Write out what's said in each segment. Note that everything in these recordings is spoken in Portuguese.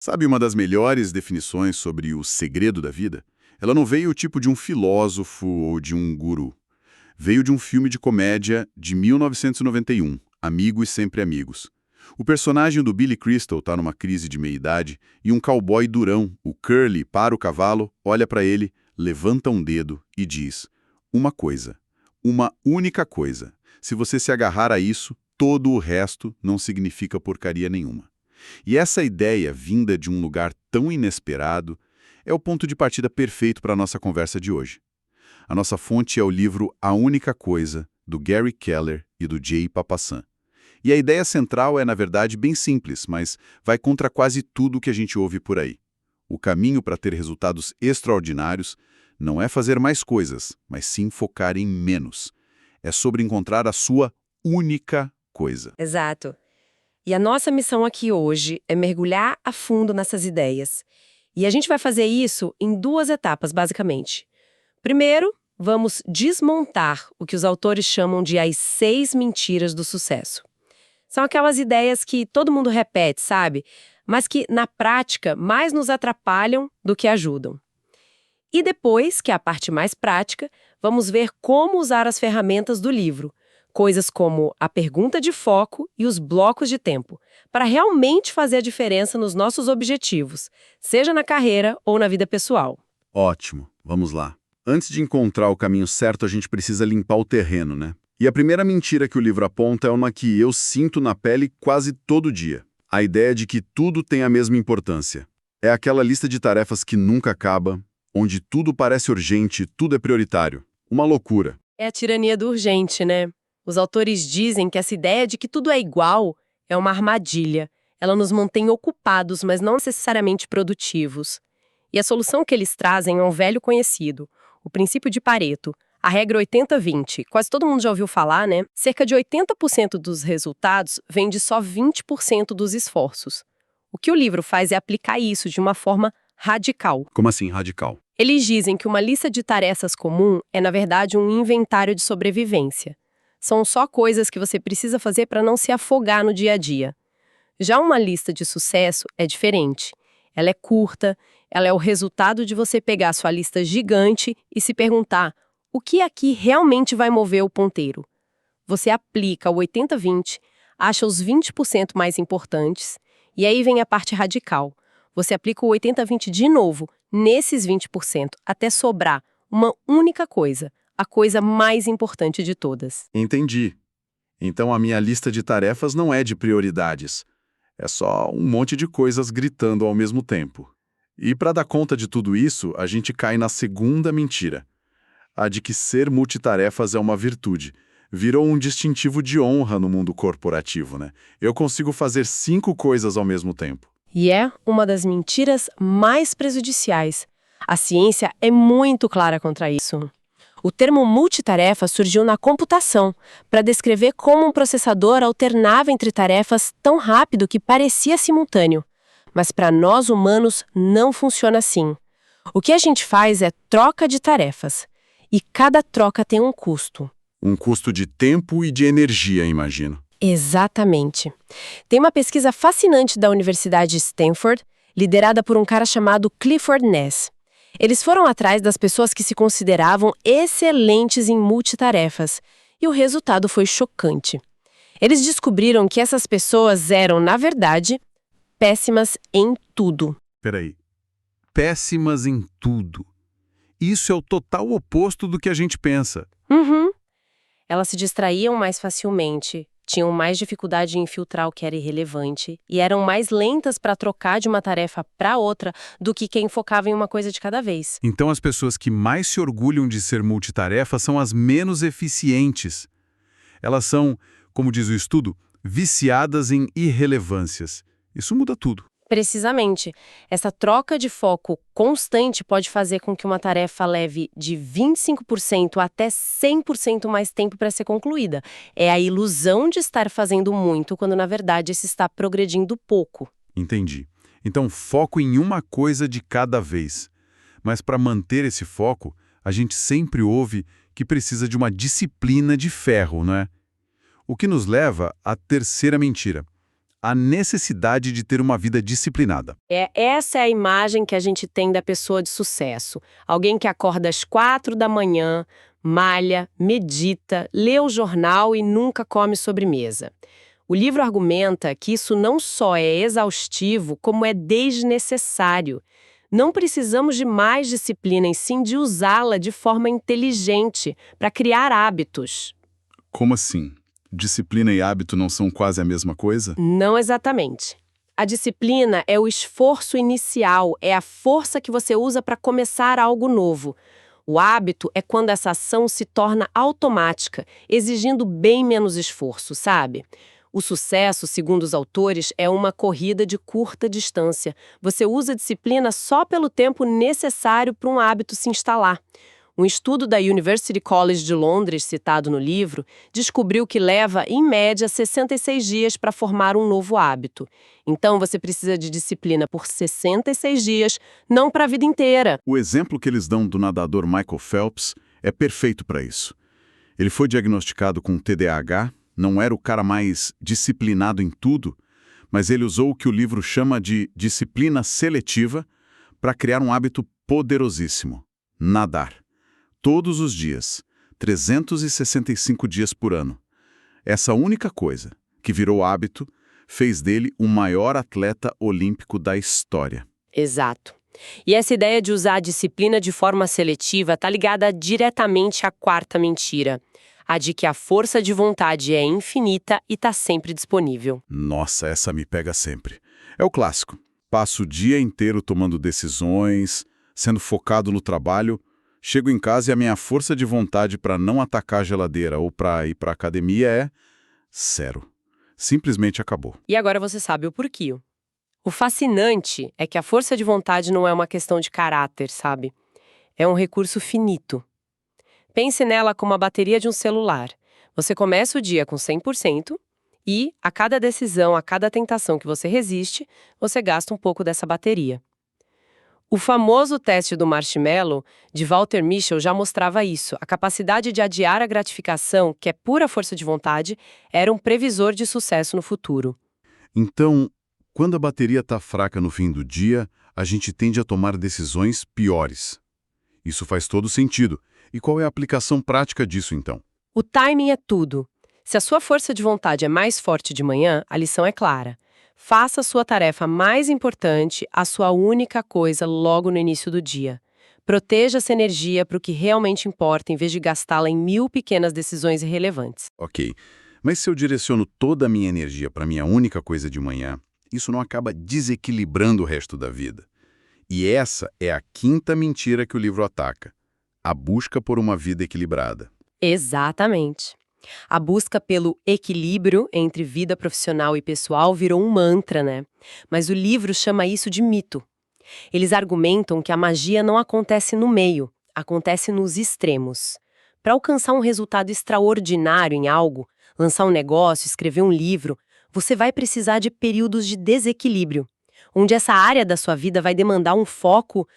Sabe uma das melhores definições sobre o segredo da vida? Ela não veio tipo de um filósofo ou de um guru. Veio de um filme de comédia de 1991, Amigos Sempre Amigos. O personagem do Billy Crystal está numa crise de meia-idade e um cowboy durão, o Curly, para o cavalo, olha para ele, levanta um dedo e diz: uma coisa, uma única coisa. Se você se agarrar a isso, todo o resto não significa porcaria nenhuma. E essa ideia, vinda de um lugar tão inesperado, é o ponto de partida perfeito para a nossa conversa de hoje. A nossa fonte é o livro A Única Coisa, do Gary Keller e do Jay Papasan. E a ideia central é, na verdade, bem simples, mas vai contra quase tudo o que a gente ouve por aí. O caminho para ter resultados extraordinários não é fazer mais coisas, mas sim focar em menos. É sobre encontrar a sua única coisa. Exato. E a nossa missão aqui hoje é mergulhar a fundo nessas ideias. E a gente vai fazer isso em duas etapas, basicamente. Primeiro, vamos desmontar o que os autores chamam de as 6 mentiras do sucesso. São aquelas ideias que todo mundo repete, sabe? Mas que, na prática, mais nos atrapalham do que ajudam. E depois, que é a parte mais prática, vamos ver como usar as ferramentas do livro, coisas como a pergunta de foco e os blocos de tempo, para realmente fazer a diferença nos nossos objetivos, seja na carreira ou na vida pessoal. Ótimo, vamos lá. Antes de encontrar o caminho certo, a gente precisa limpar o terreno, né? E a primeira mentira que o livro aponta é uma que eu sinto na pele quase todo dia. A ideia de que tudo tem a mesma importância. É aquela lista de tarefas que nunca acaba, onde tudo parece urgente, tudo é prioritário. Uma loucura. É a tirania do urgente, né? Os autores dizem que essa ideia de que tudo é igual é uma armadilha. Ela nos mantém ocupados, mas não necessariamente produtivos. E a solução que eles trazem é um velho conhecido, o princípio de Pareto, a regra 80-20. Quase todo mundo já ouviu falar, né? Cerca de 80% dos resultados vem de só 20% dos esforços. O que o livro faz é aplicar isso de uma forma radical. Como assim, radical? Eles dizem que uma lista de tarefas comum é, na verdade, um inventário de sobrevivência. São só coisas que você precisa fazer para não se afogar no dia a dia. Já uma lista de sucesso é diferente. Ela é curta, ela é o resultado de você pegar sua lista gigante e se perguntar: o que aqui realmente vai mover o ponteiro? Você aplica o 80-20, acha os 20% mais importantes, e aí vem a parte radical. Você aplica o 80-20 de novo, nesses 20%, até sobrar uma única coisa, a coisa mais importante de todas. Entendi. Então a minha lista de tarefas não é de prioridades. É só um monte de coisas gritando ao mesmo tempo. E para dar conta de tudo isso, a gente cai na segunda mentira. A de que ser multitarefas é uma virtude. Virou um distintivo de honra no mundo corporativo, né? Eu consigo fazer 5 coisas ao mesmo tempo. E é uma das mentiras mais prejudiciais. A ciência é muito clara contra isso. O termo multitarefa surgiu na computação, para descrever como um processador alternava entre tarefas tão rápido que parecia simultâneo. Mas para nós humanos não funciona assim. O que a gente faz é troca de tarefas. E cada troca tem um custo. Um custo de tempo e de energia, imagino. Exatamente. Tem uma pesquisa fascinante da Universidade de Stanford, liderada por um cara chamado Clifford Ness. Eles foram atrás das pessoas que se consideravam excelentes em multitarefas, e o resultado foi chocante. Eles descobriram que essas pessoas eram, na verdade, péssimas em tudo. Peraí. Péssimas em tudo. Isso é o total oposto do que a gente pensa. Uhum. Elas se distraíam mais facilmente, tinham mais dificuldade em filtrar o que era irrelevante e eram mais lentas para trocar de uma tarefa para outra do que quem focava em uma coisa de cada vez. Então as pessoas que mais se orgulham de ser multitarefa são as menos eficientes. Elas são, como diz o estudo, viciadas em irrelevâncias. Isso muda tudo. Precisamente. Essa troca de foco constante pode fazer com que uma tarefa leve de 25% até 100% mais tempo para ser concluída. É a ilusão de estar fazendo muito, quando na verdade se está progredindo pouco. Entendi. Então, foco em uma coisa de cada vez. Mas para manter esse foco, a gente sempre ouve que precisa de uma disciplina de ferro, não é? O que nos leva à terceira mentira. a necessidade de ter uma vida disciplinada. Essa é a imagem que a gente tem da pessoa de sucesso. Alguém que acorda às 4 da manhã, malha, medita, lê o jornal e nunca come sobremesa. O livro argumenta que isso não só é exaustivo, como é desnecessário. Não precisamos de mais disciplina, e sim de usá-la de forma inteligente para criar hábitos. Como assim? Disciplina e hábito não são quase a mesma coisa? Não exatamente. A disciplina é o esforço inicial, é a força que você usa para começar algo novo. O hábito é quando essa ação se torna automática, exigindo bem menos esforço, sabe? O sucesso, segundo os autores, é uma corrida de curta distância. Você usa a disciplina só pelo tempo necessário para um hábito se instalar. Um estudo da University College de Londres, citado no livro, descobriu que leva, em média, 66 dias para formar um novo hábito. Então, você precisa de disciplina por 66 dias, não para a vida inteira. O exemplo que eles dão do nadador Michael Phelps é perfeito para isso. Ele foi diagnosticado com TDAH, não era o cara mais disciplinado em tudo, mas ele usou o que o livro chama de disciplina seletiva para criar um hábito poderosíssimo: nadar. Todos os dias, 365 dias por ano. Essa única coisa, que virou hábito, fez dele o maior atleta olímpico da história. Exato. E essa ideia de usar a disciplina de forma seletiva está ligada diretamente à quarta mentira, a de que a força de vontade é infinita e está sempre disponível. Nossa, essa me pega sempre. É o clássico. Passo o dia inteiro tomando decisões, sendo focado no trabalho. Chego em casa e a minha força de vontade para não atacar a geladeira ou para ir para a academia é zero. Simplesmente acabou. E agora você sabe o porquê. O fascinante é que a força de vontade não é uma questão de caráter, sabe? É um recurso finito. Pense nela como a bateria de um celular. Você começa o dia com 100% e, a cada decisão, a cada tentação que você resiste, você gasta um pouco dessa bateria. O famoso teste do marshmallow, de Walter Mischel, já mostrava isso. A capacidade de adiar a gratificação, que é pura força de vontade, era um previsor de sucesso no futuro. Então, quando a bateria está fraca no fim do dia, a gente tende a tomar decisões piores. Isso faz todo sentido. E qual é a aplicação prática disso, então? O timing é tudo. Se a sua força de vontade é mais forte de manhã, a lição é clara. Faça a sua tarefa mais importante, a sua única coisa, logo no início do dia. Proteja essa energia para o que realmente importa, em vez de gastá-la em 1000 pequenas decisões irrelevantes. Ok, mas se eu direciono toda a minha energia para a minha única coisa de manhã, isso não acaba desequilibrando o resto da vida. E essa é a quinta mentira que o livro ataca: a busca por uma vida equilibrada. Exatamente. A busca pelo equilíbrio entre vida profissional e pessoal virou um mantra, né? Mas o livro chama isso de mito. Eles argumentam que a magia não acontece no meio, acontece nos extremos. Para alcançar um resultado extraordinário em algo, lançar um negócio, escrever um livro, você vai precisar de períodos de desequilíbrio, onde essa área da sua vida vai demandar um foco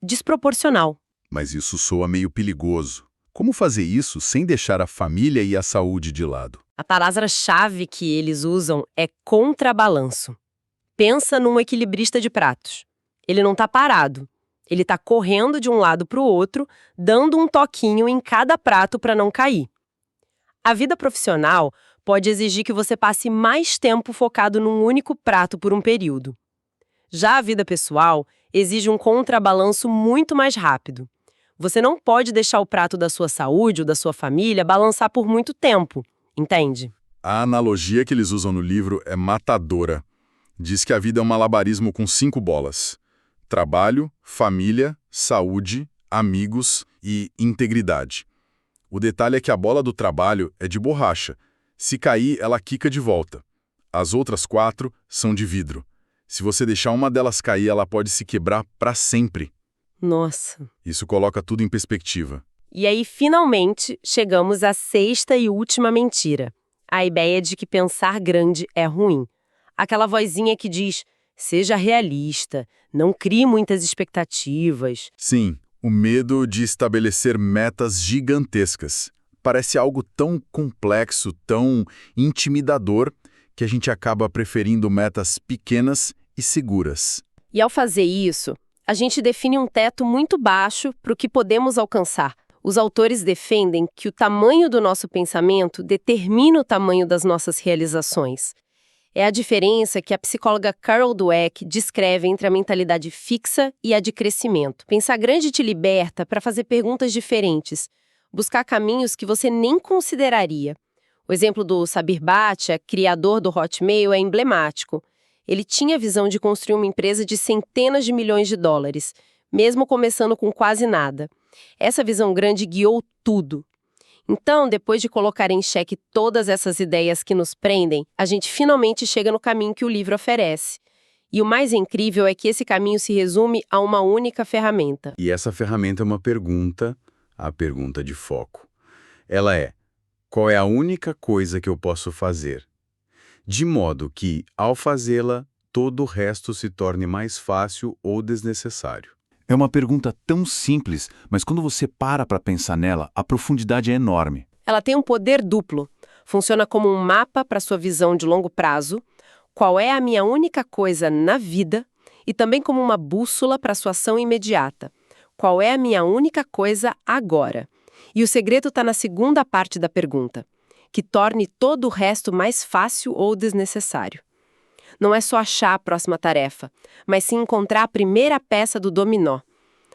desproporcional. Mas isso soa meio perigoso. Como fazer isso sem deixar a família e a saúde de lado? A palavra-chave que eles usam é contrabalanço. Pensa num equilibrista de pratos. Ele não está parado. Ele está correndo de um lado para o outro, dando um toquinho em cada prato para não cair. A vida profissional pode exigir que você passe mais tempo focado num único prato por um período. Já a vida pessoal exige um contrabalanço muito mais rápido. Você não pode deixar o prato da sua saúde ou da sua família balançar por muito tempo, entende? A analogia que eles usam no livro é matadora. Diz que a vida é um malabarismo com 5 bolas: trabalho, família, saúde, amigos e integridade. O detalhe é que a bola do trabalho é de borracha. Se cair, ela quica de volta. As outras 4 são de vidro. Se você deixar uma delas cair, ela pode se quebrar para sempre. Nossa. Isso coloca tudo em perspectiva. E aí, finalmente, chegamos à sexta e última mentira. A ideia de que pensar grande é ruim. Aquela vozinha que diz: seja realista, não crie muitas expectativas. Sim, o medo de estabelecer metas gigantescas. Parece algo tão complexo, tão intimidador, que a gente acaba preferindo metas pequenas e seguras. E ao fazer isso, a gente define um teto muito baixo para o que podemos alcançar. Os autores defendem que o tamanho do nosso pensamento determina o tamanho das nossas realizações. É a diferença que a psicóloga Carol Dweck descreve entre a mentalidade fixa e a de crescimento. Pensar grande te liberta para fazer perguntas diferentes, buscar caminhos que você nem consideraria. O exemplo do Sabir Bhatia, criador do Hotmail, é emblemático. Ele tinha a visão de construir uma empresa de centenas de milhões de dólares, mesmo começando com quase nada. Essa visão grande guiou tudo. Então, depois de colocar em xeque todas essas ideias que nos prendem, a gente finalmente chega no caminho que o livro oferece. E o mais incrível é que esse caminho se resume a uma única ferramenta. E essa ferramenta é uma pergunta, a pergunta de foco. Ela é: qual é a única coisa que eu posso fazer? De modo que, ao fazê-la, todo o resto se torne mais fácil ou desnecessário. É uma pergunta tão simples, mas quando você para pensar nela, a profundidade é enorme. Ela tem um poder duplo. Funciona como um mapa para sua visão de longo prazo, qual é a minha única coisa na vida, e também como uma bússola para sua ação imediata. Qual é a minha única coisa agora? E o segredo está na segunda parte da pergunta, que torne todo o resto mais fácil ou desnecessário. Não é só achar a próxima tarefa, mas sim encontrar a primeira peça do dominó.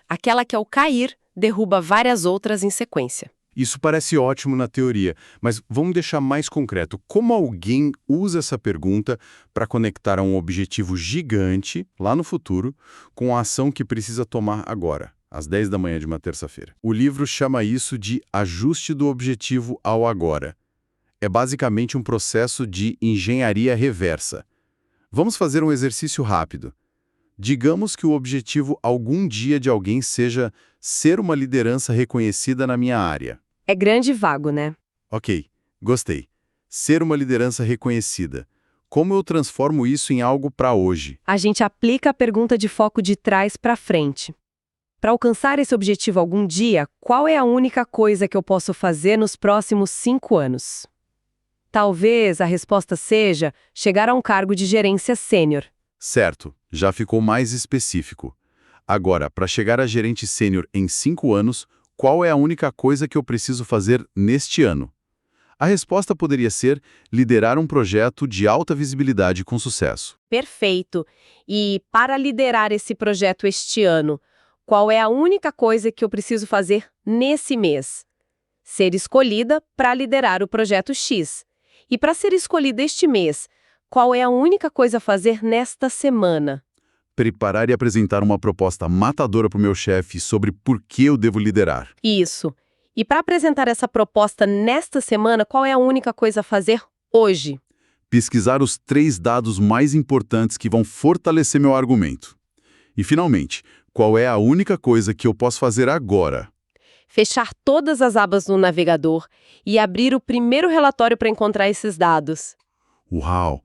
Aquela que, ao cair, derruba várias outras em sequência. Isso parece ótimo na teoria, mas vamos deixar mais concreto. Como alguém usa essa pergunta para conectar a um objetivo gigante, lá no futuro, com a ação que precisa tomar agora, às 10 da manhã de uma terça-feira? O livro chama isso de ajuste do objetivo ao agora. É basicamente um processo de engenharia reversa. Vamos fazer um exercício rápido. Digamos que o objetivo algum dia de alguém seja ser uma liderança reconhecida na minha área. É grande e vago, né? Ok, gostei. Ser uma liderança reconhecida. Como eu transformo isso em algo para hoje? A gente aplica a pergunta de foco de trás para frente. Para alcançar esse objetivo algum dia, qual é a única coisa que eu posso fazer nos próximos 5 anos? Talvez a resposta seja chegar a um cargo de gerência sênior. Certo, já ficou mais específico. Agora, para chegar a gerente sênior em 5 anos, qual é a única coisa que eu preciso fazer neste ano? A resposta poderia ser liderar um projeto de alta visibilidade com sucesso. Perfeito. E para liderar esse projeto este ano, qual é a única coisa que eu preciso fazer nesse mês? Ser escolhida para liderar o projeto X. E para ser escolhida este mês, qual é a única coisa a fazer nesta semana? Preparar e apresentar uma proposta matadora para o meu chefe sobre por que eu devo liderar. Isso. E para apresentar essa proposta nesta semana, qual é a única coisa a fazer hoje? Pesquisar os 3 dados mais importantes que vão fortalecer meu argumento. E, finalmente, qual é a única coisa que eu posso fazer agora? Fechar todas as abas no navegador e abrir o primeiro relatório para encontrar esses dados. Uau!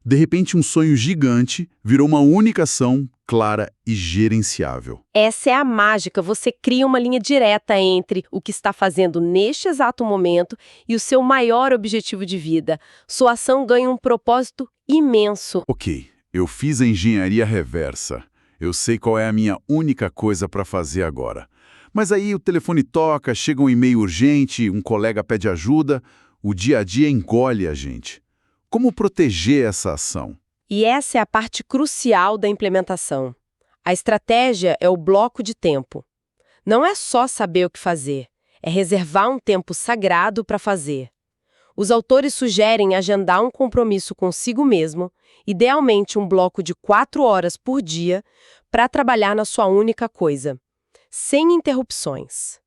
De repente, um sonho gigante virou uma única ação clara e gerenciável. Essa é a mágica. Você cria uma linha direta entre o que está fazendo neste exato momento e o seu maior objetivo de vida. Sua ação ganha um propósito imenso. Ok, eu fiz a engenharia reversa. Eu sei qual é a minha única coisa para fazer agora. Mas aí o telefone toca, chega um e-mail urgente, um colega pede ajuda, o dia a dia engole a gente. Como proteger essa ação? E essa é a parte crucial da implementação. A estratégia é o bloco de tempo. Não é só saber o que fazer, é reservar um tempo sagrado para fazer. Os autores sugerem agendar um compromisso consigo mesmo, idealmente um bloco de 4 horas por dia, para trabalhar na sua única coisa, sem interrupções.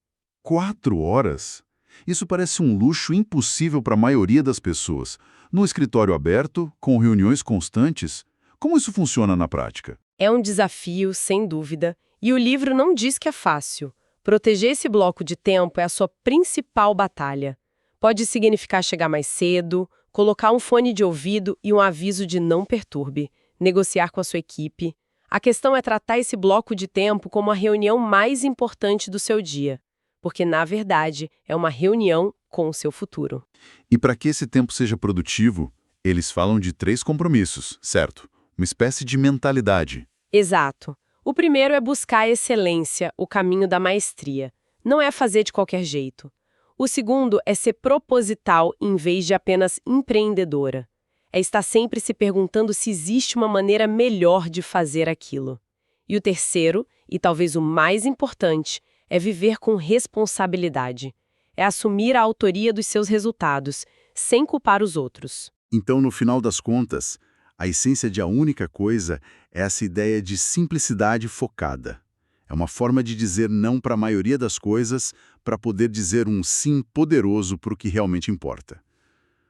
4 horas? Isso parece um luxo impossível para a maioria das pessoas. No escritório aberto, com reuniões constantes, como isso funciona na prática? É um desafio, sem dúvida, e o livro não diz que é fácil. Proteger esse bloco de tempo é a sua principal batalha. Pode significar chegar mais cedo, colocar um fone de ouvido e um aviso de não perturbe, negociar com a sua equipe. A questão é tratar esse bloco de tempo como a reunião mais importante do seu dia, porque, na verdade, é uma reunião com o seu futuro. E para que esse tempo seja produtivo, Eles falam de 3 compromissos, certo? Uma espécie de mentalidade. Exato. O primeiro é buscar a excelência, o caminho da maestria. Não é fazer de qualquer jeito. O segundo é ser proposital em vez de apenas empreendedora. É estar sempre se perguntando se existe uma maneira melhor de fazer aquilo. E o terceiro, e talvez o mais importante, é viver com responsabilidade. É assumir a autoria dos seus resultados, sem culpar os outros. Então, no final das contas, a essência de a única coisa é essa ideia de simplicidade focada. É uma forma de dizer não para a maioria das coisas para poder dizer um sim poderoso para o que realmente importa.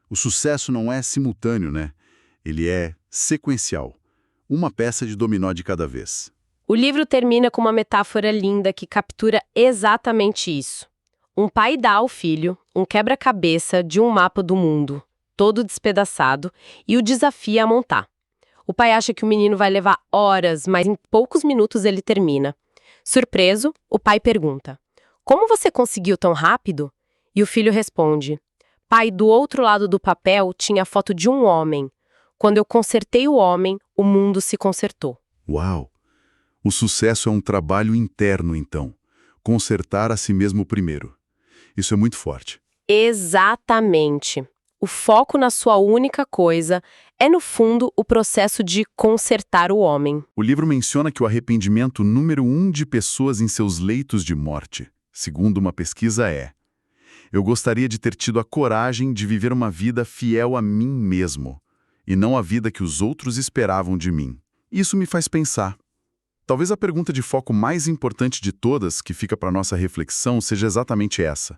O sucesso não é simultâneo, né? Ele é sequencial. Uma peça de dominó de cada vez. O livro termina com uma metáfora linda que captura exatamente isso. Um pai dá ao filho um quebra-cabeça de um mapa do mundo, todo despedaçado, e o desafia a montar. O pai acha que o menino vai levar horas, mas em poucos minutos ele termina. Surpreso, o pai pergunta: "Como você conseguiu tão rápido?" E o filho responde: "Pai, do outro lado do papel tinha a foto de um homem. Quando eu consertei o homem, o mundo se consertou." Uau! O sucesso é um trabalho interno, então. Consertar a si mesmo primeiro. Isso é muito forte. Exatamente. O foco na sua única coisa é, no fundo, o processo de consertar o homem. O livro menciona que o arrependimento número 1 de pessoas em seus leitos de morte, segundo uma pesquisa, é: eu gostaria de ter tido a coragem de viver uma vida fiel a mim mesmo, e não a vida que os outros esperavam de mim. Isso me faz pensar. Talvez a pergunta de foco mais importante de todas que fica para nossa reflexão seja exatamente essa.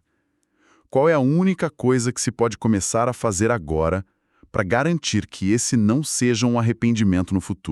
Qual é a única coisa que se pode começar a fazer agora para garantir que esse não seja um arrependimento no futuro?